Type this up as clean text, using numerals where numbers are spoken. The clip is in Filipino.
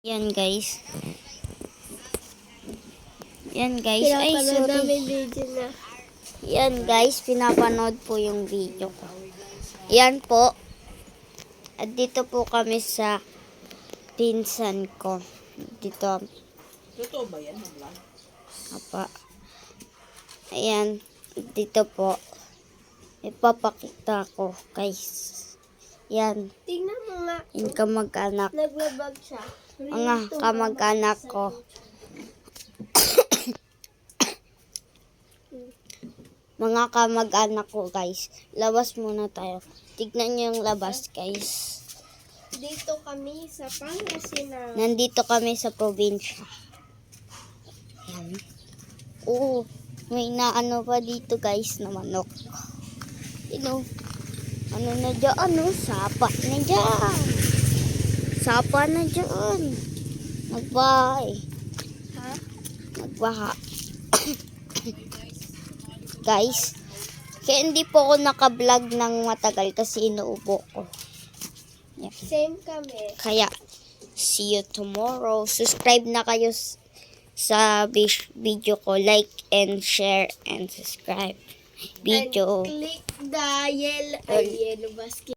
Yan guys. Yan guys. Ay, sorry. Yan guys, pinapanood po yung video ko. Yan po. At dito po kami sa pinsan ko. Dito. Totoo ba yan? Apa. Ayan. Dito po. Ipapakita ko guys. Yan. Tingnan mo nga. Yung kamag-anak. Naglabag siya. Mga kamag-anak ko. Mga kamag-anak ko guys. Labas muna tayo. Tignan nyo yung labas guys. Dito kami sa Pangasinan. Nandito kami sa probinsya. Ayan. Oo. May naano pa dito guys na manok. Ano na dyan? Ano? Sapa na dyan. Sapa na dyan. Nagbahay. Ha? Nagbaha. Guys, kaya hindi po ako naka-vlog ng matagal kasi inuubo ko. Yan. Same kami. Kaya, see you tomorrow. Subscribe na kayo sa video ko. Like and share and subscribe. Video. And click the yellow basket.